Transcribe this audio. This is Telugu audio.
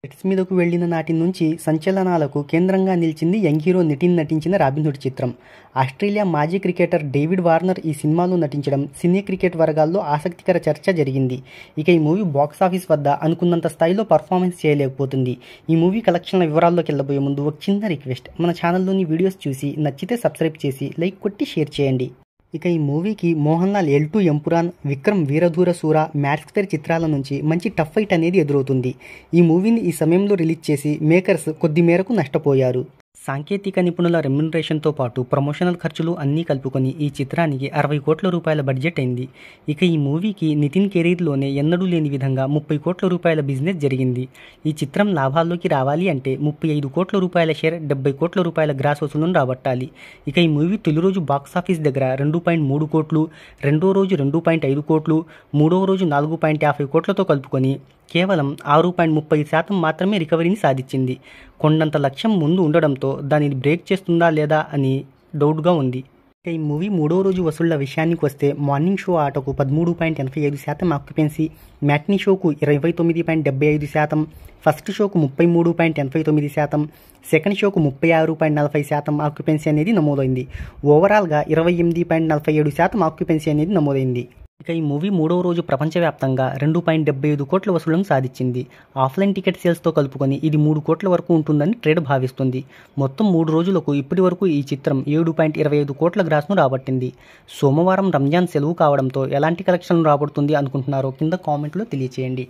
సెట్స్ మీదకు వెళ్లిన నాటి నుంచి సంచలనాలకు కేంద్రంగా నిలిచింది యంగ్ హీరో నితిన్ నటించిన రాబిన్హుడ్ చిత్రం. ఆస్ట్రేలియా మాజీ క్రికెటర్ డేవిడ్ వార్నర్ ఈ సినిమాలో నటించడం సినీ క్రికెట్ వర్గాల్లో ఆసక్తికర చర్చ జరిగింది. ఇక ఈ మూవీ బాక్సాఫీస్ వద్ద అనుకున్నంత స్థాయిలో పర్ఫార్మెన్స్ చేయలేకపోతుంది. ఈ మూవీ కలెక్షన్ల వివరాల్లోకి వెళ్లబోయే ముందు ఒక చిన్న రిక్వెస్ట్, మన ఛానల్లోని వీడియోస్ చూసి నచ్చితే సబ్స్క్రైబ్ చేసి లైక్ కొట్టి షేర్ చేయండి. ఇక ఈ మూవీకి మోహన్ లాల్ ఎల్2 ఎంపురాన్, విక్రమ్ వీరధూర సూర, మ్యాట్స్క్వేర్ చిత్రాల నుంచి మంచి టఫ్ ఫైట్ అనేది ఎదురవుతుంది. ఈ మూవీని ఈ సమయంలో రిలీజ్ చేసి మేకర్స్ కొద్ది మేరకు నష్టపోయారు. సాంకేతిక నిపుణుల రెమ్యునరేషన్తో పాటు ప్రమోషనల్ ఖర్చులు అన్నీ కలుపుకొని ఈ చిత్రానికి 60 కోట్ల రూపాయల బడ్జెట్ అయింది. ఇక ఈ మూవీకి నితిన్ కెరీర్లోనే ఎన్నడూ లేని విధంగా 30 కోట్ల రూపాయల బిజినెస్ జరిగింది. ఈ చిత్రం లాభాల్లోకి రావాలి అంటే 35 కోట్ల రూపాయల షేర్, 70 కోట్ల రూపాయల గ్రాస్ వసూలును రాబట్టాలి. ఇక ఈ మూవీ తొలి రోజు బాక్సాఫీస్ దగ్గర 2.3 కోట్లు, రెండో రోజు 2.5 కోట్లు, మూడవ రోజు 4.50 కోట్లతో కలుపుకొని కేవలం 6.30% మాత్రమే రికవరీని సాధించింది. కొండంత లక్ష్యం ముందు ఉండడంతో దానిని బ్రేక్ చేస్తుందా లేదా అని డౌట్గా ఉంది. ఈ మూవీ మూడో రోజు వసూళ్ల విషయానికి వస్తే మార్నింగ్ షో ఆటకు 13.85% ఆక్యుపెన్సీ, మ్యాట్నీ షోకు 29.75%, ఫస్ట్ షోకు 33.89%, సెకండ్ షోకు 36.40% ఆక్యుపెన్సీ అనేది నమోదైంది. ఓవరాల్గా 28.47% ఆక్యుపెన్సీ అనేది నమోదైంది. ఇక ఈ మూవీ మూడవ రోజు ప్రపంచవ్యాప్తంగా 2.75 కోట్ల వసూళ్లను సాధించింది. ఆఫ్లైన్ టికెట్ సేల్స్తో కలుపుకొని ఇది 3 కోట్ల వరకు ఉంటుందని ట్రేడ్ భావిస్తుంది. మొత్తం 3 రోజులకు ఇప్పటి వరకు ఈ చిత్రం 7.25 కోట్ల గ్రాస్ను రాబట్టింది. సోమవారం రంజాన్ సెలవు కావడంతో ఎలాంటి కలెక్షన్లు రాబడుతుంది అనుకుంటున్నారో కింద కామెంట్లో తెలియచేయండి.